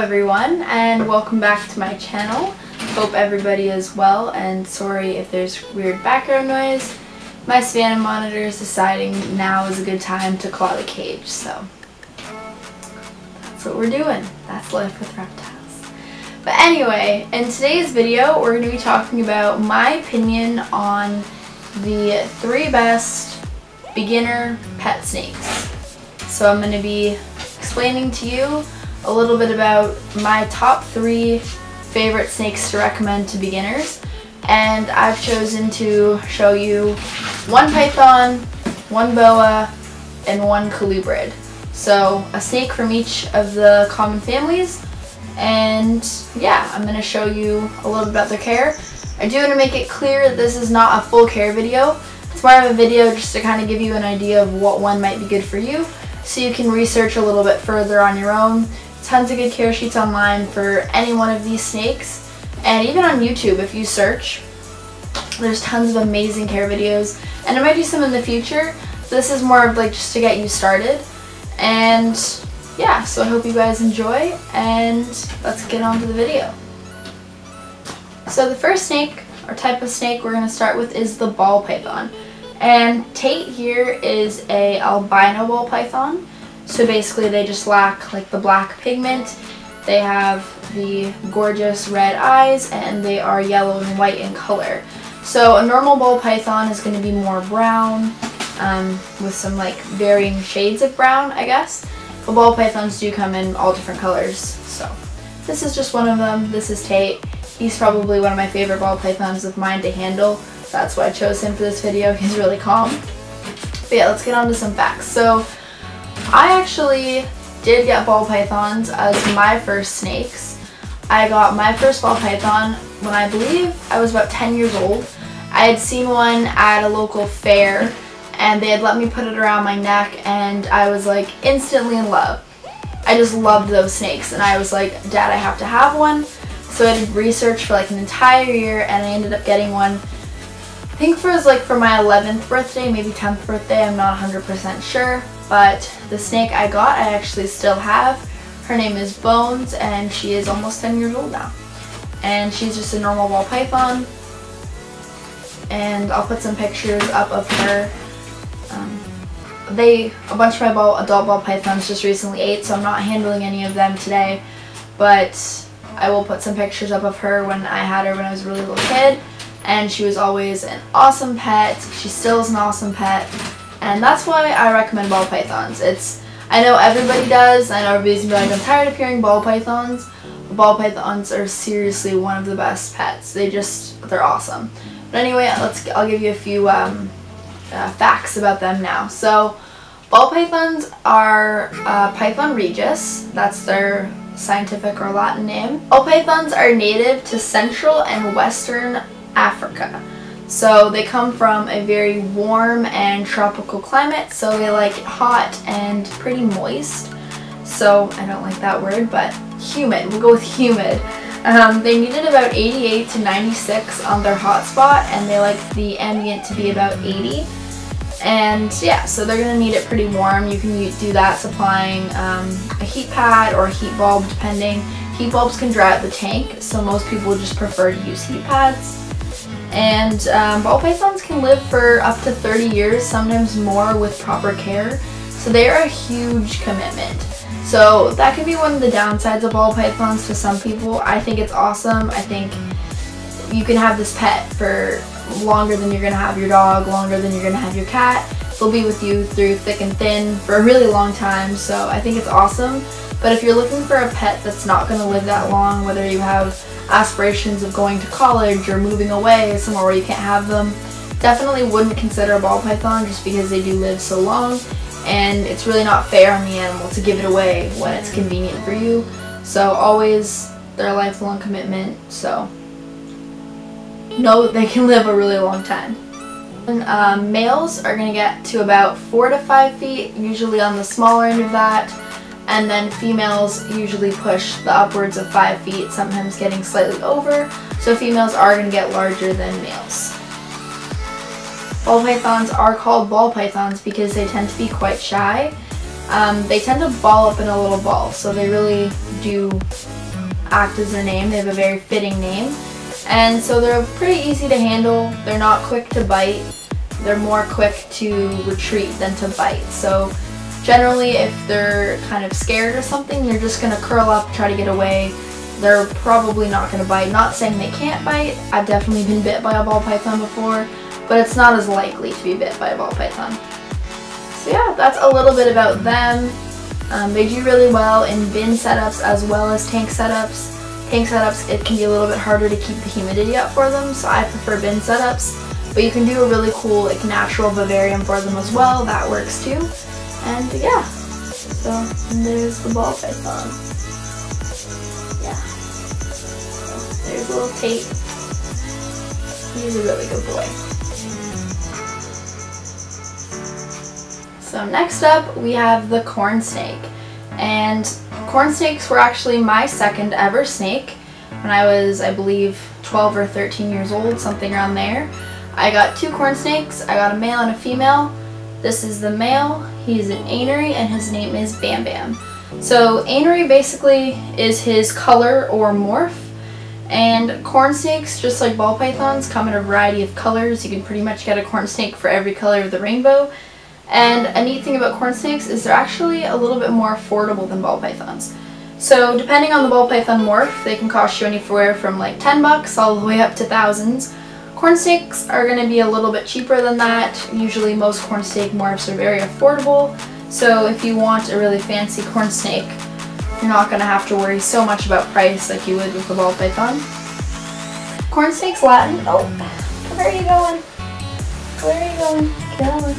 everyone, and welcome back to my channel. Hope everybody is well, and sorry if there's weird background noise. My Savannah monitor is deciding now is a good time to claw the cage, so that's what we're doing. That's life with reptiles. But anyway, in today's video we're going to be talking about my opinion on the 3 best beginner pet snakes. So I'm going to be explaining to you a little bit about my top 3 favorite snakes to recommend to beginners, and I've chosen to show you 1 python, 1 boa, and 1 colubrid. So a snake from each of the common families, and yeah, I'm going to show you a little bit about their care. I do want to make it clear that this is not a full care video. It's more of a video just to kind of give you an idea of what one might be good for you, so you can research a little bit further on your own. Tons of good care sheets online for any one of these snakes, and even on YouTube if you search, there's tons of amazing care videos, and I might do some in the future. This is more of like just to get you started, and yeah, so I hope you guys enjoy, and let's get on to the video. So the first snake, or type of snake we're going to start with, is the ball python, and Tate here is a albino ball python. So basically they just lack like the black pigment. They have the gorgeous red eyes, and they are yellow and white in color. So a normal ball python is going to be more brown, with some like varying shades of brown, I guess. But ball pythons do come in all different colors. So this is just one of them. This is Tate. He's probably one of my favorite ball pythons of mine to handle. That's why I chose him for this video. He's really calm. But yeah, let's get on to some facts. So I actually did get ball pythons as my first snakes. I got my first ball python when I believe I was about 10 years old. I had seen one at a local fair, and they had let me put it around my neck, and I was like instantly in love. I just loved those snakes, and I was like, Dad, I have to have one. So I did research for like an entire year, and I ended up getting one. I think it was like for my 11th birthday, maybe 10th birthday, I'm not 100% sure. But the snake I got, I actually still have. Her name is Bones, and she is almost 10 years old now. And she's just a normal ball python. And I'll put some pictures up of her. A bunch of my adult ball pythons just recently ate, so I'm not handling any of them today. But I will put some pictures up of her when I had her when I was a really little kid. And she was always an awesome pet. She still is an awesome pet. And that's why I recommend ball pythons. I know everybody does. I know everybody's gonna be like, I'm tired of hearing ball pythons. Ball pythons are seriously one of the best pets. They're awesome. But anyway, I'll give you a few facts about them now. So, ball pythons are Python regius. That's their scientific or Latin name. Ball pythons are native to Central and Western Africa. So they come from a very warm and tropical climate, so they like it hot and pretty moist. So I don't like that word, but humid. We'll go with humid. They need it about 88 to 96 on their hot spot, and they like the ambient to be about 80. And yeah, so they're going to need it pretty warm. You can do that supplying a heat pad or a heat bulb, depending. Heat bulbs can dry out the tank, so most people just prefer to use heat pads. And ball pythons can live for up to 30 years, sometimes more with proper care. So they are a huge commitment. So that could be one of the downsides of ball pythons to some people. I think it's awesome. I think you can have this pet for longer than you're going to have your dog, longer than you're going to have your cat. They'll be with you through thick and thin for a really long time. So I think it's awesome. But if you're looking for a pet that's not going to live that long, whether you have aspirations of going to college or moving away somewhere where you can't have them, definitely wouldn't consider a ball python just because they do live so long, and it's really not fair on the animal to give it away when it's convenient for you. So always, they're a lifelong commitment, so know that they can live a really long time. And, males are going to get to about 4 to 5 feet, usually on the smaller end of that. And then females usually push the upwards of 5 feet, sometimes getting slightly over. So females are going to get larger than males. Ball pythons are called ball pythons because they tend to be quite shy. They tend to ball up in a little ball, so they really do act as their name. They have a very fitting name. And so they're pretty easy to handle. They're not quick to bite. They're more quick to retreat than to bite. So generally, if they're kind of scared or something, they're just going to curl up, try to get away. They're probably not going to bite. Not saying they can't bite. I've definitely been bit by a ball python before, but it's not as likely to be bit by a ball python. So yeah, that's a little bit about them. They do really well in bin setups as well as tank setups. Tank setups, it can be a little bit harder to keep the humidity up for them, so I prefer bin setups. But you can do a really cool like natural vivarium for them as well. That works too. And yeah, so and there's the ball python. Yeah. So there's little Tate. He's a really good boy. So next up we have the corn snake. And corn snakes were actually my second ever snake when I was, I believe, 12 or 13 years old, something around there. I got two corn snakes. I got a male and a female. This is the male. He's an anery and his name is Bam Bam. So anery basically is his color or morph. And corn snakes, just like ball pythons, come in a variety of colors. You can pretty much get a corn snake for every color of the rainbow. And a neat thing about corn snakes is they're actually a little bit more affordable than ball pythons. So depending on the ball python morph, they can cost you anywhere from like 10 bucks all the way up to thousands. Corn snakes are going to be a little bit cheaper than that. Usually most corn snake morphs are very affordable. So if you want a really fancy corn snake, you're not going to have to worry so much about price like you would with the ball python. Corn snakes Latin. Oh, where are you going? Where are you going? Get on.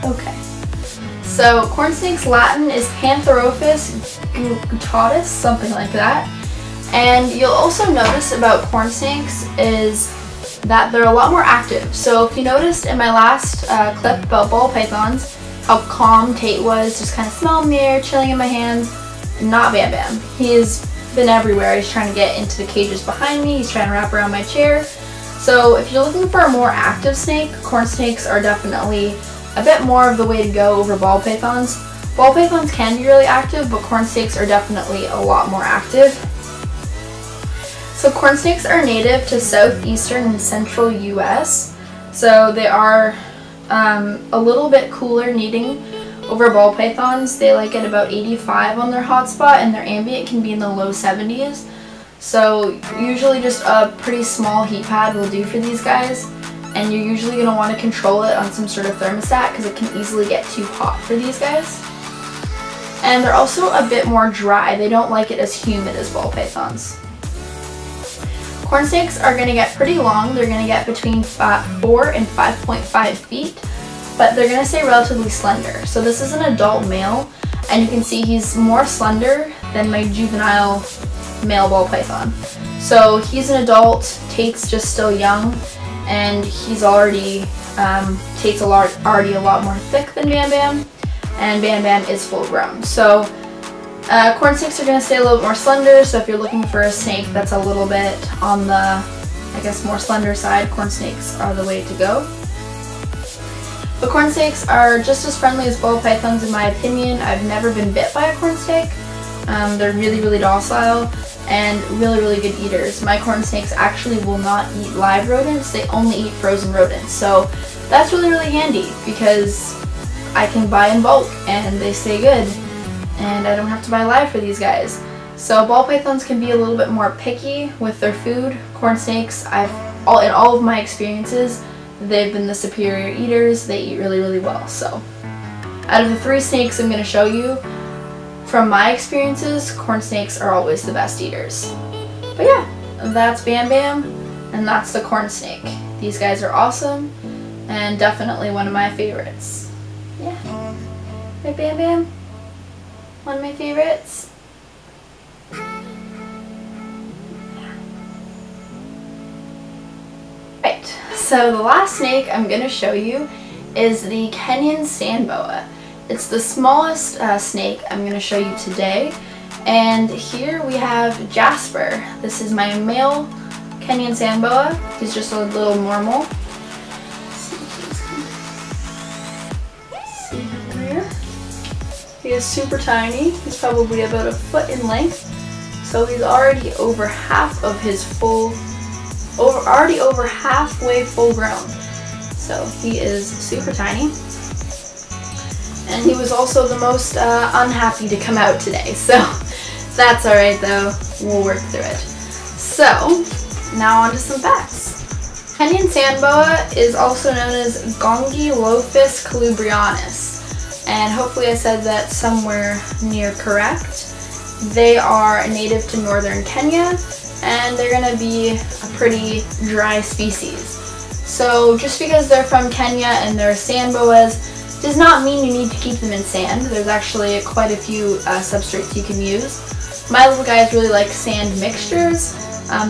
Okay. So corn snakes Latin is Pantherophis guttatus, something like that. And you'll also notice about corn snakes is that they're a lot more active. So if you noticed in my last clip about ball pythons, how calm Tate was, just kind of smelling the air, chilling in my hands, not Bam Bam. He's been everywhere. He's trying to get into the cages behind me. He's trying to wrap around my chair. So if you're looking for a more active snake, corn snakes are definitely a bit more of the way to go over ball pythons. Ball pythons can be really active, but corn snakes are definitely a lot more active. So corn snakes are native to southeastern and central US. So they are a little bit cooler needing over ball pythons. They like at about 85 on their hotspot, and their ambient can be in the low 70s. So usually just a pretty small heat pad will do for these guys, and you're usually going to want to control it on some sort of thermostat because it can easily get too hot for these guys. And they're also a bit more dry. They don't like it as humid as ball pythons. Corn snakes are going to get pretty long. They're going to get between 4 and 5.5 feet. But they're going to stay relatively slender. So this is an adult male, and you can see he's more slender than my juvenile male ball python. So he's an adult, Tate's just still young, and he's already, Tate's already a lot more thick than Bam Bam, and Bam Bam is full grown. So corn snakes are going to stay a little bit more slender, so if you're looking for a snake that's a little bit on the, I guess, more slender side, corn snakes are the way to go. But corn snakes are just as friendly as ball pythons in my opinion. I've never been bit by a corn snake. They're really, really docile and really, really good eaters. My corn snakes actually will not eat live rodents. They only eat frozen rodents. So that's really, really handy because I can buy in bulk and they stay good. And I don't have to buy live for these guys. So ball pythons can be a little bit more picky with their food. Corn snakes, in all of my experiences, they've been the superior eaters. They eat really, really well. So out of the 3 snakes I'm going to show you, from my experiences, corn snakes are always the best eaters. But yeah, that's Bam Bam, and that's the corn snake. These guys are awesome, and definitely one of my favorites. Yeah. Right, Bam Bam? One of my favorites. Right, so the last snake I'm going to show you is the Kenyan sand boa. It's the smallest snake I'm going to show you today. And here we have Jasper. This is my male Kenyan sand boa. He's just a little normal. He is super tiny. He's probably about a foot in length. So he's already over half of his already over halfway full grown. So he is super tiny. And he was also the most unhappy to come out today. So that's alright though. We'll work through it. So now on to some facts. Kenyan sand boa is also known as Gongilophus colubrianus, and hopefully I said that somewhere near correct. They are native to northern Kenya, and they're going to be a pretty dry species. So just because they're from Kenya and they're sand boas does not mean you need to keep them in sand. There's actually quite a few substrates you can use. My little guys really like sand mixtures.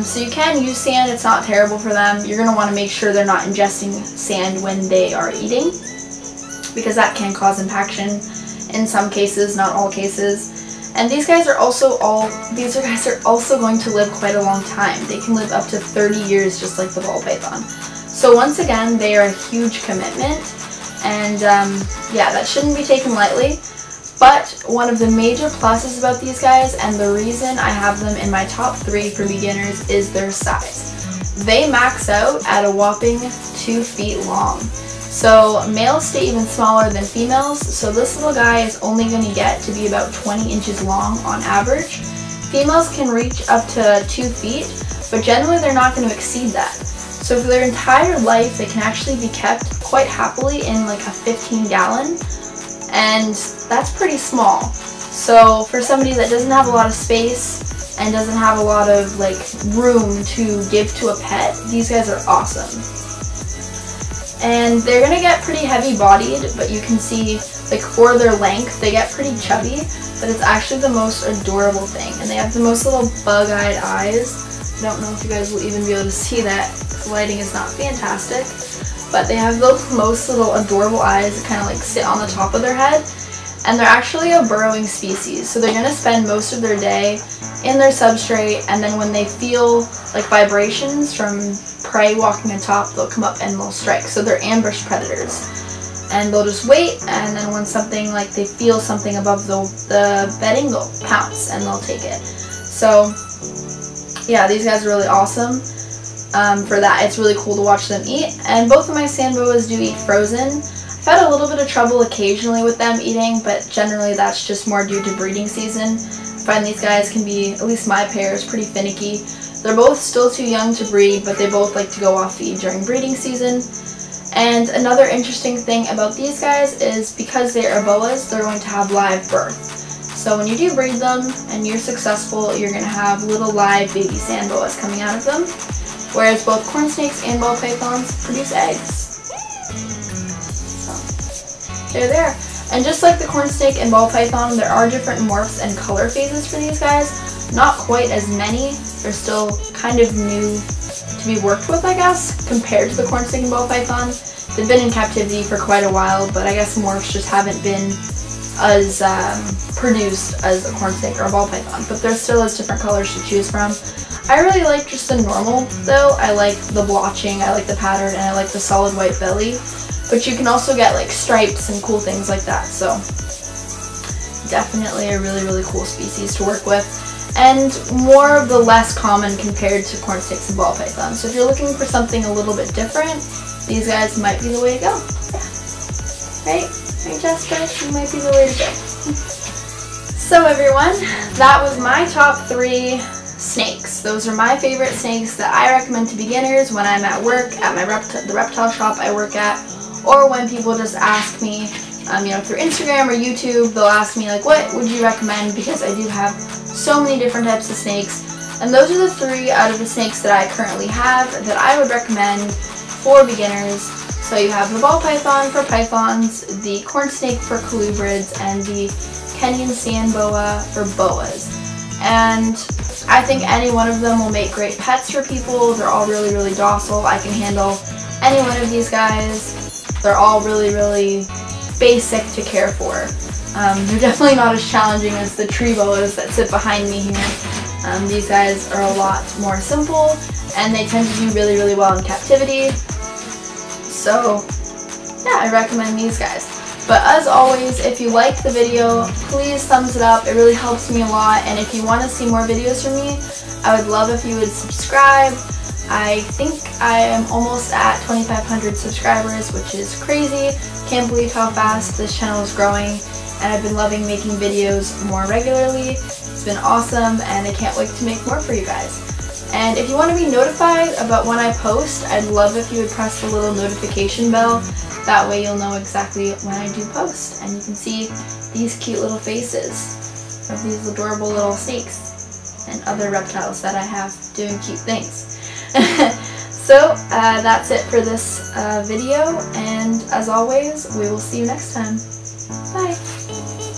So you can use sand, it's not terrible for them. You're going to want to make sure they're not ingesting sand when they are eating, because that can cause impaction in some cases, not all cases. And these guys are also going to live quite a long time. They can live up to 30 years just like the ball python. So once again, they are a huge commitment, and yeah, that shouldn't be taken lightly. But one of the major pluses about these guys, and the reason I have them in my top 3 for beginners, is their size. They max out at a whopping 2 feet long. So males stay even smaller than females, so this little guy is only going to get to be about 20 inches long on average. Females can reach up to 2 feet, but generally they're not going to exceed that. So for their entire life, they can actually be kept quite happily in like a 15-gallon. And that's pretty small. So for somebody that doesn't have a lot of space and doesn't have a lot of like room to give to a pet, these guys are awesome. And they're gonna get pretty heavy bodied, but you can see like for their length they get pretty chubby, but it's actually the most adorable thing. And they have the most little bug-eyed eyes. I don't know if you guys will even be able to see that. The lighting is not fantastic. But they have the most little adorable eyes that kind of like sit on the top of their head. And they're actually a burrowing species, so they're going to spend most of their day in their substrate, and then when they feel like vibrations from prey walking on top, they'll come up and they'll strike. So they're ambush predators. And they'll just wait, and then when something like they feel something above the bedding, they'll pounce and they'll take it. So yeah, these guys are really awesome. For that, it's really cool to watch them eat. And both of my sand boas do eat frozen. I've had a little bit of trouble occasionally with them eating, but generally that's just more due to breeding season. I find these guys can be, at least my pair, is pretty finicky. They're both still too young to breed, but they both like to go off feed during breeding season. And another interesting thing about these guys is because they are boas, they're going to have live birth. So when you do breed them and you're successful, you're going to have little live baby sand boas coming out of them. Whereas both corn snakes and ball pythons produce eggs. So, they're there. And just like the corn snake and ball python, there are different morphs and color phases for these guys. Not quite as many. They're still kind of new to be worked with, I guess, compared to the corn snake and ball python. They've been in captivity for quite a while, but I guess morphs just haven't been as produced as a corn snake or a ball python. But there still is different colors to choose from. I really like just the normal though. I like the blotching, I like the pattern, and I like the solid white belly. But you can also get like stripes and cool things like that. So definitely a really, really cool species to work with. And more of the less common compared to corn snakes and ball pythons. So if you're looking for something a little bit different, these guys might be the way to go. Yeah. Right? Right, Jessica? You might be the way to go. So everyone, that was my top 3 snakes. Those are my favorite snakes that I recommend to beginners when I'm at work, at my the reptile shop I work at, or when people just ask me, you know, through Instagram or YouTube, they'll ask me like, what would you recommend, because I do have so many different types of snakes. And those are the 3 out of the snakes that I currently have that I would recommend for beginners. So you have the ball python for pythons, the corn snake for colubrids, and the Kenyan sand boa for boas. And I think any one of them will make great pets for people. They're all really, really docile. I can handle any one of these guys. They're all really, really basic to care for. They're definitely not as challenging as the tree boas that sit behind me here. These guys are a lot more simple, and they tend to do really, really well in captivity. So yeah, I recommend these guys. But as always, if you like the video, please thumbs it up. It really helps me a lot. And if you want to see more videos from me, I would love if you would subscribe. I think I am almost at 2,500 subscribers, which is crazy. Can't believe how fast this channel is growing. And I've been loving making videos more regularly. It's been awesome, and I can't wait to make more for you guys. And if you want to be notified about when I post, I'd love if you would press the little notification bell. That way you'll know exactly when I do post. And you can see these cute little faces of these adorable little snakes and other reptiles that I have doing cute things. So that's it for this video, and as always, we will see you next time. Bye!